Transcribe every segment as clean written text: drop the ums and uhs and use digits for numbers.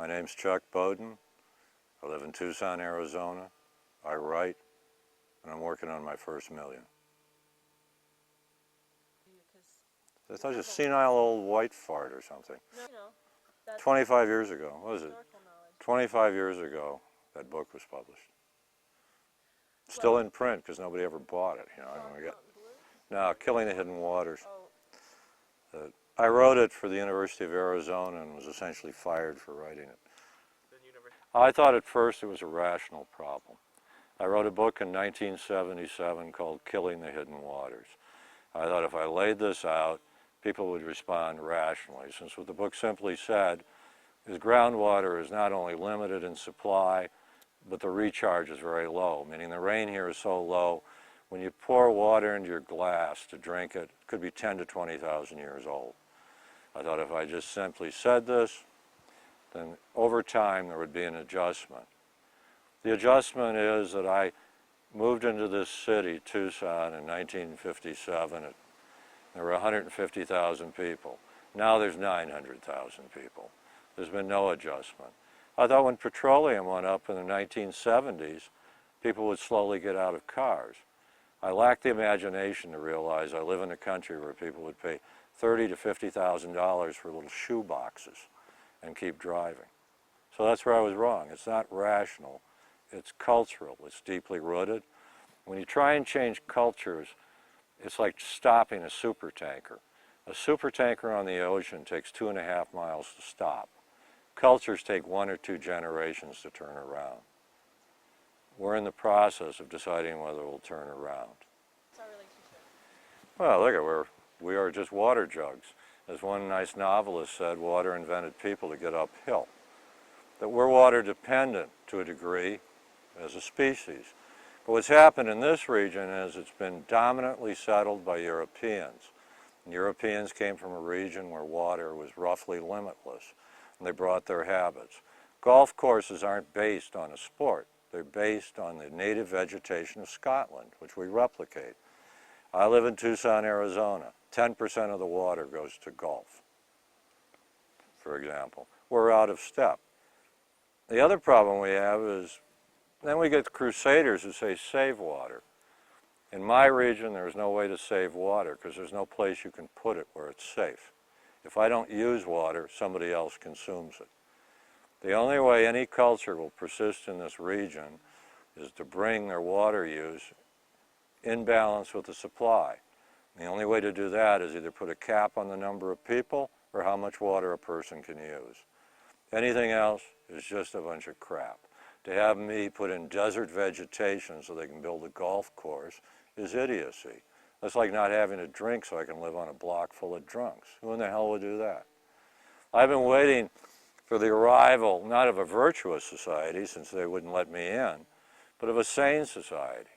My name's Chuck Bowden. I live in Tucson, Arizona. I write, and I'm working on my first million. I thought it was a senile old white fart or something. No, 25 years ago, what was it? 25 years ago, that book was published. Still in print because nobody ever bought it. You know, no, Killing the Hidden Waters. I wrote it for the University of Arizona and was essentially fired for writing it. I thought at first it was a rational problem. I wrote a book in 1977 called Killing the Hidden Waters. I thought if I laid this out, people would respond rationally, since what the book simply said is groundwater is not only limited in supply, but the recharge is very low, meaning the rain here is so low, when you pour water into your glass to drink it, it could be 10 to 20,000 years old. I thought if I just simply said this, then over time there would be an adjustment. The adjustment is that I moved into this city, Tucson, in 1957. There were 150,000 people. Now there's 900,000 people. There's been no adjustment. I thought when petroleum went up in the 1970s, people would slowly get out of cars. I lacked the imagination to realize I live in a country where people would pay $30,000 to $50,000 for little shoe boxes and keep driving. So that's where I was wrong. It's not rational. It's cultural. It's deeply rooted. When you try and change cultures, it's like stopping a supertanker. A supertanker on the ocean takes 2.5 miles to stop. Cultures take 1 or 2 generations to turn around. We're in the process of deciding whether it will turn around. What's our relationship? Well, look at we are just water jugs. As one nice novelist said, water invented people to get uphill. That we're water dependent to a degree as a species. But what's happened in this region is it's been dominantly settled by Europeans. And Europeans came from a region where water was roughly limitless, and they brought their habits. Golf courses aren't based on a sport. They're based on the native vegetation of Scotland, which we replicate. I live in Tucson, Arizona. 10% of the water goes to golf, for example. We're out of step. The other problem we have is then we get crusaders who say save water. In my region, there's no way to save water because there's no place you can put it where it's safe. If I don't use water, somebody else consumes it. The only way any culture will persist in this region is to bring their water use in balance with the supply. The only way to do that is either put a cap on the number of people or how much water a person can use. Anything else is just a bunch of crap. To have me put in desert vegetation so they can build a golf course is idiocy. That's like not having a drink so I can live on a block full of drunks. Who in the hell would do that? I've been waiting for the arrival, not of a virtuous society, since they wouldn't let me in, but of a sane society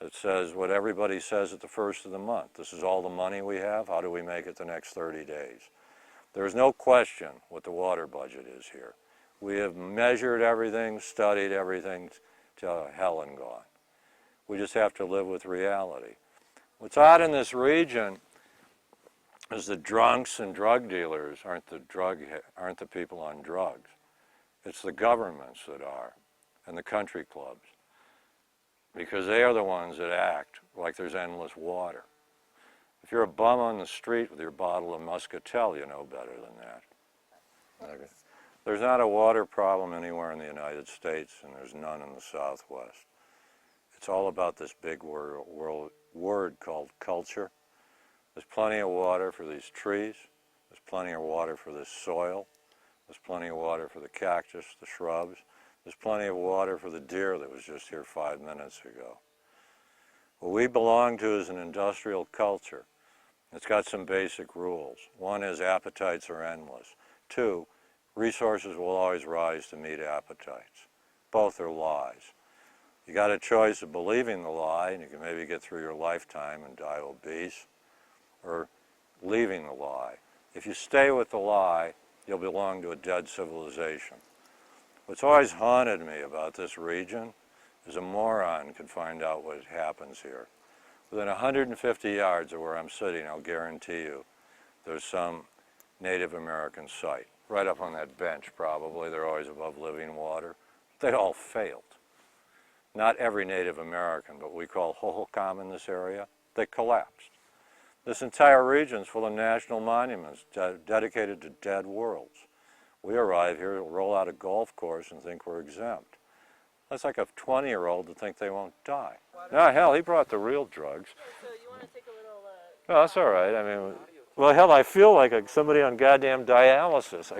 that says what everybody says at the first of the month. This is all the money we have. How do we make it the next 30 days? There's no question what the water budget is here. We have measured everything, studied everything till hell and gone. We just have to live with reality. What's odd in this region is the drunks and drug dealers aren't the people on drugs. It's the governments that are, and the country clubs, because they are the ones that act like there's endless water. If you're a bum on the street with your bottle of Muscatel, you know better than that. Okay. There's not a water problem anywhere in the United States, and there's none in the Southwest. It's all about this big word called culture. There's plenty of water for these trees. There's plenty of water for this soil. There's plenty of water for the cactus, the shrubs. There's plenty of water for the deer that was just here 5 minutes ago. What we belong to is an industrial culture. It's got some basic rules. One is appetites are endless. 2, resources will always rise to meet appetites. Both are lies. You got a choice of believing the lie, and you can maybe get through your lifetime and die obese, or leaving the lie. If you stay with the lie, you'll belong to a dead civilization. What's always haunted me about this region is a moron can find out what happens here. Within 150 yards of where I'm sitting, I'll guarantee you, there's some Native American site. right up on that bench probably. They're always above living water. They all failed. Not every Native American, but we call Hohokam in this area, they collapsed. This entire region is full of national monuments dedicated to dead worlds. We arrive here, roll out a golf course and think we're exempt. That's like a 20-year-old to think they won't die. No, hell, he brought the real drugs. So you want to take a little... No, that's all right. I mean, well, hell, I feel like somebody on goddamn dialysis.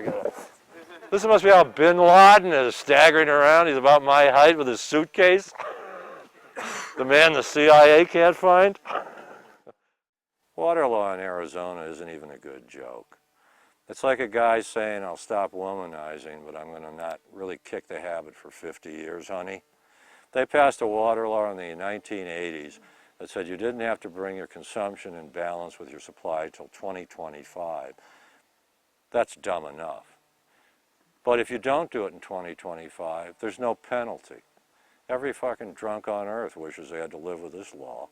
This must be how Bin Laden is staggering around. He's about my height with his suitcase. The man the CIA can't find. Water law in Arizona isn't even a good joke. It's like a guy saying, I'll stop womanizing, but I'm going to not really kick the habit for 50 years, honey. They passed a water law in the 1980s that said you didn't have to bring your consumption in balance with your supply till 2025. That's dumb enough. But if you don't do it in 2025, there's no penalty. Every fucking drunk on earth wishes they had to live with this law.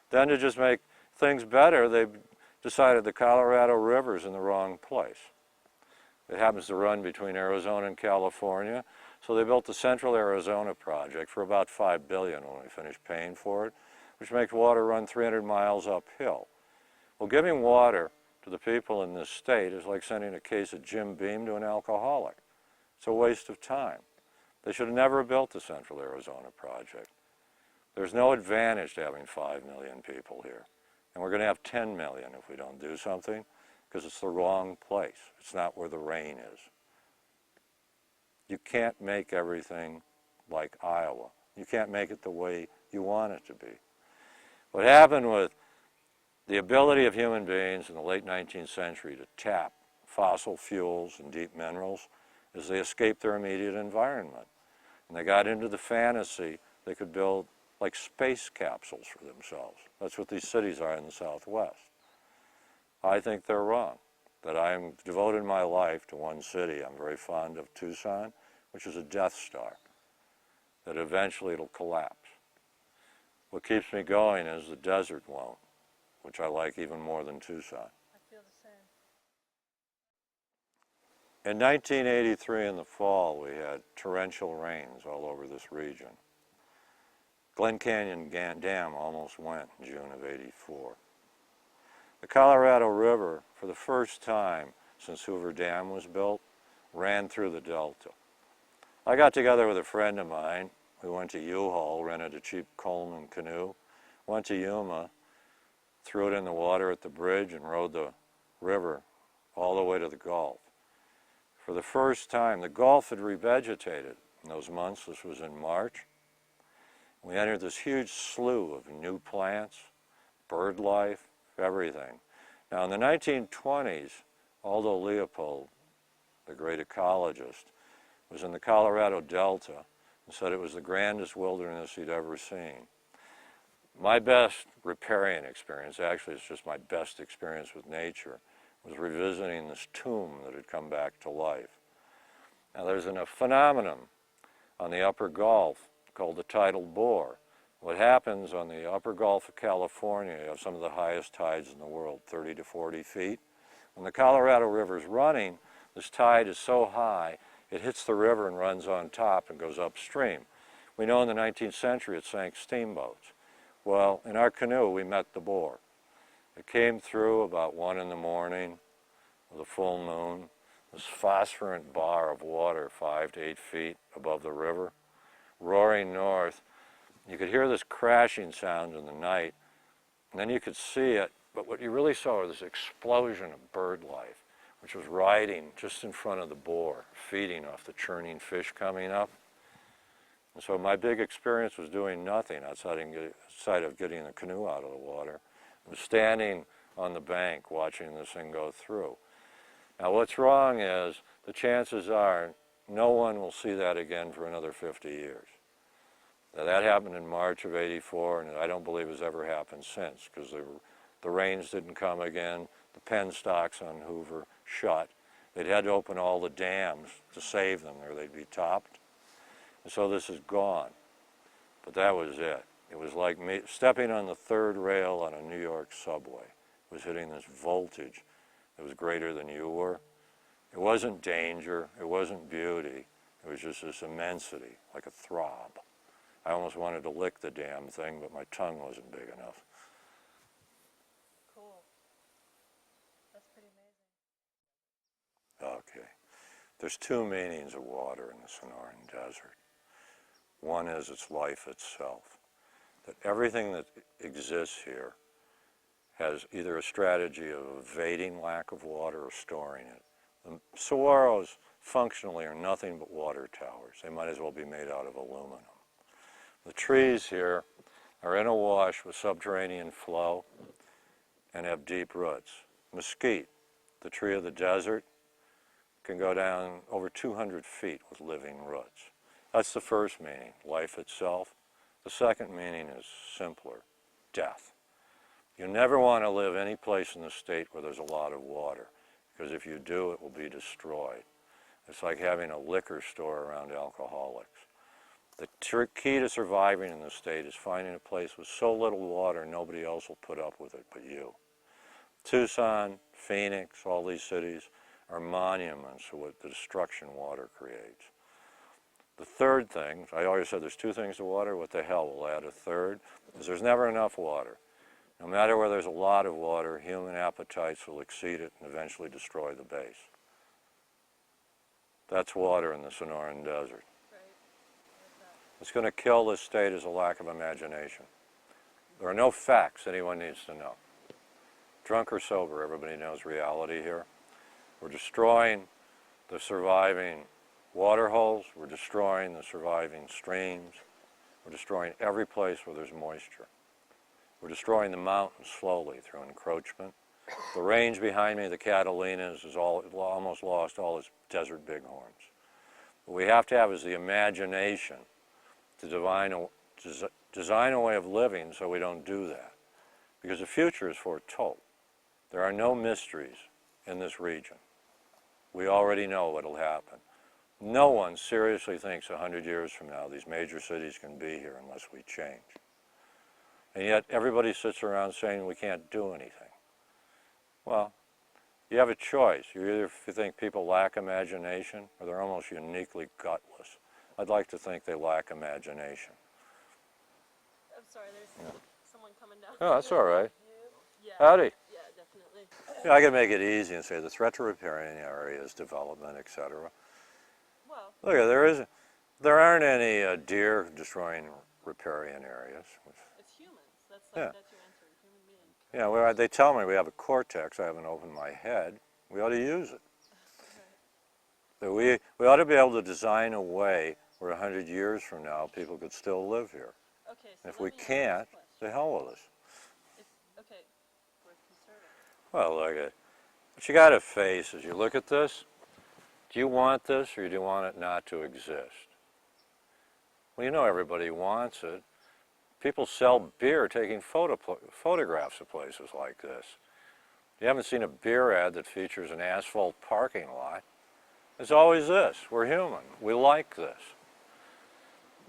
Then to just make things better, they decided the Colorado River's in the wrong place. It happens to run between Arizona and California, so they built the Central Arizona project for about $5 billion when we finished paying for it, which makes water run 300 miles uphill. Well, giving water to the people in this state is like sending a case of Jim Beam to an alcoholic. It's a waste of time. They should have never built the Central Arizona project. There's no advantage to having 5 million people here. And we're going to have 10 million if we don't do something, because it's the wrong place. It's not where the rain is. You can't make everything like Iowa. You can't make it the way you want it to be. What happened with the ability of human beings in the late 19th century to tap fossil fuels and deep minerals is they escaped their immediate environment. And they got into the fantasy they could build like space capsules for themselves. That's what these cities are in the Southwest. I think they're wrong, that I'm devoted my life to one city. I'm very fond of Tucson, which is a Death Star, that eventually it'll collapse. What keeps me going is the desert won't, which I like even more than Tucson. I feel the same. In 1983 in the fall, we had torrential rains all over this region. Glen Canyon Dam almost went in June of '84. The Colorado River, for the first time since Hoover Dam was built, ran through the delta. I got together with a friend of mine. We went to U-Haul, rented a cheap Coleman canoe, went to Yuma, threw it in the water at the bridge, and rode the river all the way to the Gulf. For the first time, the Gulf had revegetated in those months. This was in March. We entered this huge slough of new plants, bird life, everything. Now, in the 1920s, Aldo Leopold, the great ecologist, was in the Colorado Delta and said it was the grandest wilderness he'd ever seen. My best riparian experience, actually it's just my best experience with nature, was revisiting this tomb that had come back to life. Now, there's a phenomenon on the upper Gulf called the tidal bore. What happens on the upper Gulf of California, you have some of the highest tides in the world, 30 to 40 feet. When the Colorado River's running, this tide is so high, it hits the river and runs on top and goes upstream. We know in the 19th century it sank steamboats. Well, in our canoe, we met the bore. It came through about 1 in the morning with a full moon, this phosphorant bar of water 5 to 8 feet above the river, roaring north. You could hear this crashing sound in the night, and then you could see it, but what you really saw was this explosion of bird life, which was riding just in front of the bore, feeding off the churning fish coming up. And so my big experience was doing nothing outside of getting the canoe out of the water. I was standing on the bank watching this thing go through. Now what's wrong is the chances are no one will see that again for another 50 years. Now, that happened in March of '84, and I don't believe has ever happened since, because the rains didn't come again, the penstocks on Hoover shut. They'd had to open all the dams to save them, or they'd be topped. And so this is gone. But that was it. It was like me stepping on the third rail on a New York subway. It was hitting this voltage that was greater than you were. It wasn't danger, it wasn't beauty, it was just this immensity, like a throb. I almost wanted to lick the damn thing, but my tongue wasn't big enough. Cool. That's pretty amazing. Okay. There's two meanings of water in the Sonoran Desert. One is its life itself, that everything that exists here has either a strategy of evading lack of water or storing it. The saguaros functionally are nothing but water towers. They might as well be made out of aluminum. The trees here are in a wash with subterranean flow and have deep roots. Mesquite, the tree of the desert, can go down over 200 feet with living roots. That's the first meaning, life itself. The second meaning is simpler, death. You never want to live any place in the state where there's a lot of water, because if you do, it will be destroyed. It's like having a liquor store around alcoholics. The key to surviving in the state is finding a place with so little water nobody else will put up with it but you. Tucson, Phoenix, all these cities are monuments to what the destruction water creates. The third thing, I always said there's two things to water, what the hell, we'll add a third, is there's never enough water. No matter where there's a lot of water, human appetites will exceed it and eventually destroy the base. That's water in the Sonoran Desert. What's going to kill this state is a lack of imagination. There are no facts anyone needs to know. Drunk or sober, everybody knows reality here. We're destroying the surviving water holes. We're destroying the surviving streams. We're destroying every place where there's moisture. We're destroying the mountains slowly through encroachment. The range behind me, the Catalinas, is almost lost all its desert bighorns. What we have to have is the imagination to design a way of living so we don't do that. Because the future is foretold. There are no mysteries in this region. We already know what will happen. No one seriously thinks 100 years from now these major cities can be here unless we change. And yet everybody sits around saying we can't do anything. Well, you have a choice. You either think people lack imagination or they're almost uniquely gutless. I'd like to think they lack imagination. I'm sorry, there's someone coming down. Oh, that's all right. Yeah. Howdy. Yeah, definitely. Yeah, I can make it easy and say the threat to riparian areas, development, etc. Well, Look, there aren't any deer destroying riparian areas. it's humans. That's Yeah. That's your answer, human being. Yeah, well, they tell me we have a cortex. I haven't opened my head. We ought to use it. That we ought to be able to design a way where 100 years from now people could still live here. Okay, so And if let we me ask can't, this question. the hell with us. Okay, we're conservative. Well, look at what you got to face as you look at this. Do you want this or do you want it not to exist? Well, you know everybody wants it. People sell beer taking photographs of places like this. You haven't seen a beer ad that features an asphalt parking lot. It's always this. We're human. We like this.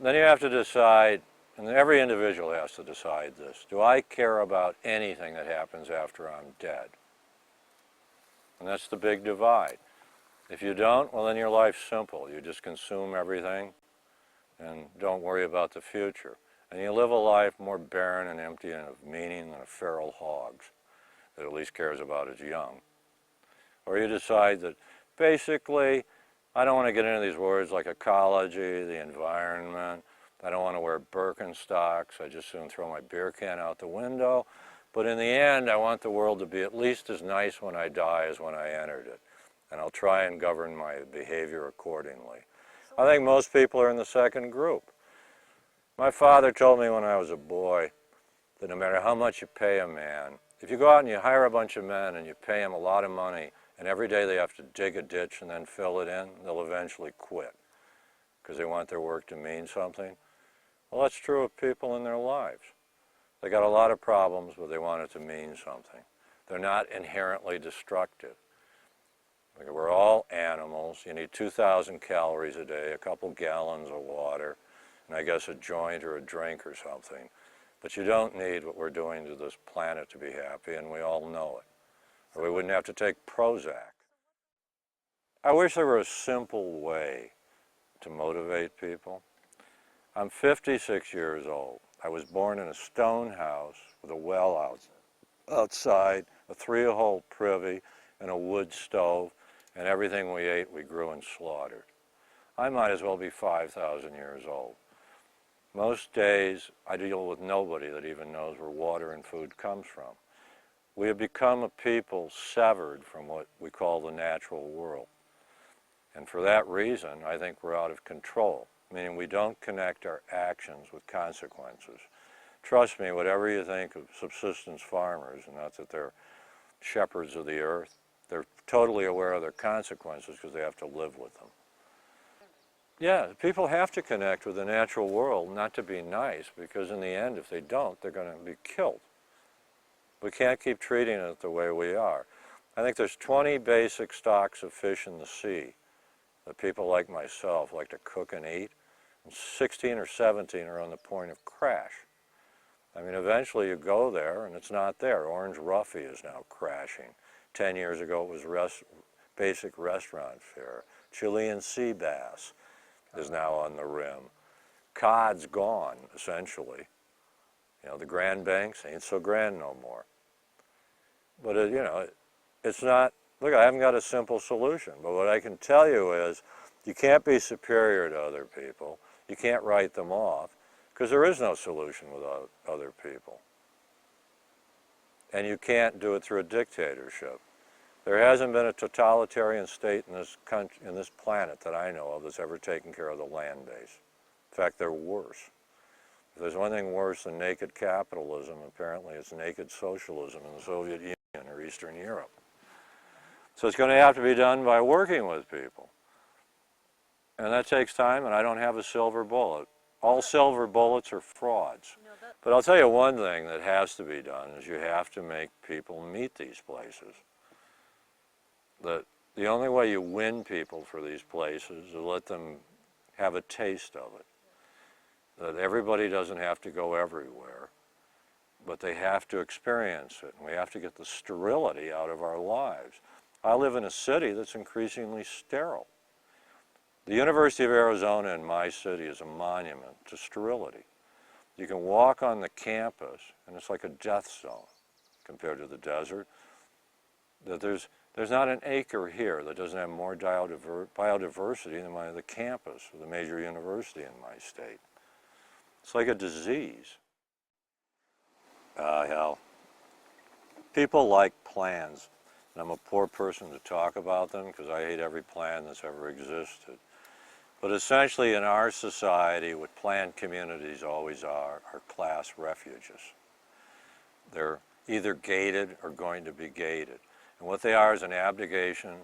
Then you have to decide, and every individual has to decide this, do I care about anything that happens after I'm dead? And that's the big divide. If you don't, well then your life's simple. You just consume everything and don't worry about the future. And you live a life more barren and empty and of meaning than a feral hog's that at least cares about its young. Or you decide that basically, I don't want to get into these words like ecology, the environment. I don't want to wear Birkenstocks. I just soon throw my beer can out the window. But in the end, I want the world to be at least as nice when I die as when I entered it. And I'll try and govern my behavior accordingly. I think most people are in the second group. My father told me when I was a boy that no matter how much you pay a man, if you go out and you hire a bunch of men and you pay them a lot of money, and every day they have to dig a ditch and then fill it in, they'll eventually quit because they want their work to mean something. Well, that's true of people in their lives. They got a lot of problems, but they want it to mean something. They're not inherently destructive. We're all animals. You need 2,000 calories a day, a couple gallons of water, and I guess a joint or a drink or something. But you don't need what we're doing to this planet to be happy, and we all know it. Or we wouldn't have to take Prozac. I wish there were a simple way to motivate people. I'm 56 years old. I was born in a stone house with a well outside, a 3-hole privy, and a wood stove, and everything we ate we grew and slaughtered. I might as well be 5,000 years old. Most days I deal with nobody that even knows where water and food comes from. We have become a people severed from what we call the natural world. And for that reason, I think we're out of control, meaning we don't connect our actions with consequences. Trust me, whatever you think of subsistence farmers, and not that they're shepherds of the earth, they're totally aware of their consequences because they have to live with them. Yeah, people have to connect with the natural world, not to be nice, because in the end, if they don't, they're going to be killed. We can't keep treating it the way we are. I think there's 20 basic stocks of fish in the sea that people like myself like to cook and eat, and 16 or 17 are on the point of crash. I mean, eventually you go there and it's not there. Orange Roughy is now crashing. 10 years ago it was basic restaurant fare. Chilean sea bass is now on the rim. Cod's gone, essentially. You know, the Grand Banks ain't so grand no more. But, it's not, look, I haven't got a simple solution, but what I can tell you is you can't be superior to other people. You can't write them off, because there is no solution without other people. And you can't do it through a dictatorship. There hasn't been a totalitarian state in this country, in this planet that I know of that's ever taken care of the land base. In fact, they're worse. If there's one thing worse than naked capitalism, apparently it's naked socialism in the Soviet Union or Eastern Europe. So it's going to have to be done by working with people. And that takes time, and I don't have a silver bullet. All silver bullets are frauds. But I'll tell you one thing that has to be done is you have to make people meet these places. The only way you win people for these places is let them have a taste of it. That everybody doesn't have to go everywhere, but they have to experience it. And we have to get the sterility out of our lives. I live in a city that's increasingly sterile. The University of Arizona in my city is a monument to sterility. You can walk on the campus, and it's like a death zone compared to the desert. That there's not an acre here that doesn't have more biodiversity than the campus of the major university in my state. It's like a disease. Hell, people like plans, and I'm a poor person to talk about them because I hate every plan that's ever existed. But essentially in our society, what planned communities always are class refuges. They're either gated or going to be gated. And what they are is an abdication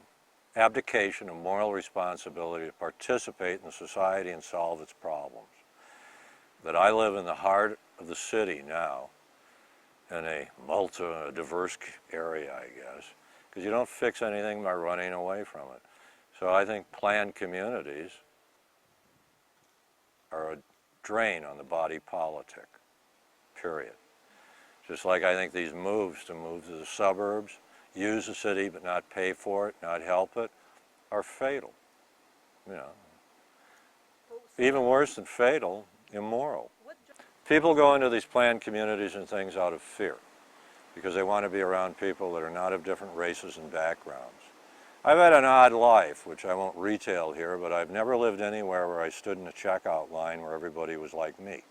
of moral responsibility to participate in the society and solve its problems. That I live in the heart of the city now, in a diverse area, I guess, because you don't fix anything by running away from it. So I think planned communities are a drain on the body politic, period. Just like I think these moves to the suburbs, use the city but not pay for it, not help it, are fatal. You know, even worse than fatal, immoral. People go into these planned communities and things out of fear because they want to be around people that are not of different races and backgrounds. I've had an odd life, which I won't retail here, but I've never lived anywhere where I stood in a checkout line where everybody was like me,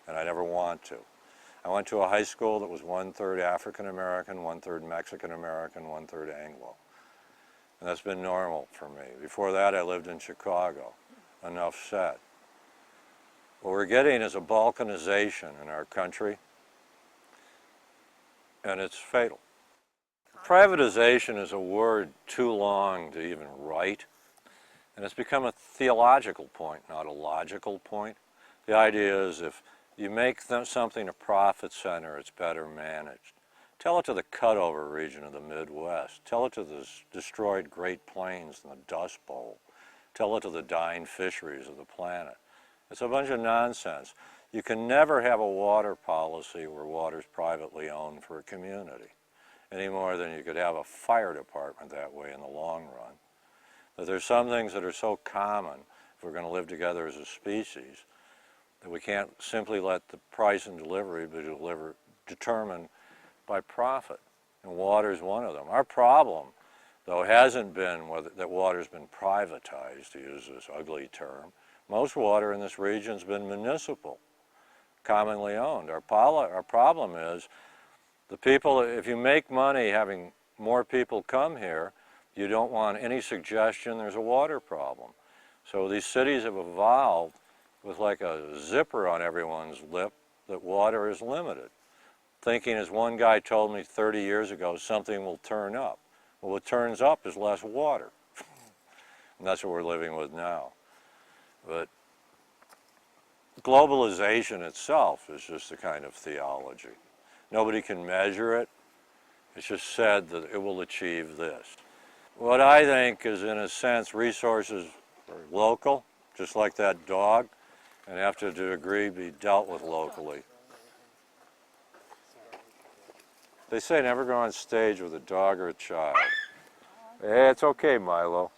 and I never want to. I went to a high school that was 1/3 African American, 1/3 Mexican American, 1/3 Anglo. And that's been normal for me. Before that, I lived in Chicago. Enough said. What we're getting is a balkanization in our country, and it's fatal. Privatization is a word too long to even write, and it's become a theological point, not a logical point. The idea is if you make something a profit center, it's better managed. Tell it to the cutover region of the Midwest. Tell it to the destroyed Great Plains and the Dust Bowl. Tell it to the dying fisheries of the planet. It's a bunch of nonsense. You can never have a water policy where water's privately owned for a community, any more than you could have a fire department that way in the long run. But there's some things that are so common, if we're going to live together as a species, that we can't simply let the price and delivery be determined by profit. And water is one of them. Our problem, though, hasn't been that water's been privatized, to use this ugly term. Most water in this region's been municipal, commonly owned. Our problem is the people, if you make money having more people come here, you don't want any suggestion there's a water problem. So these cities have evolved with like a zipper on everyone's lip that water is limited. Thinking, as one guy told me 30 years ago, something will turn up. Well, what turns up is less water. And that's what we're living with now. But globalization itself is just a kind of theology. Nobody can measure it. It's just said that it will achieve this. What I think is, in a sense, resources are local, just like that dog, and have to a degree be dealt with locally. They say never go on stage with a dog or a child. Hey, it's okay, Milo.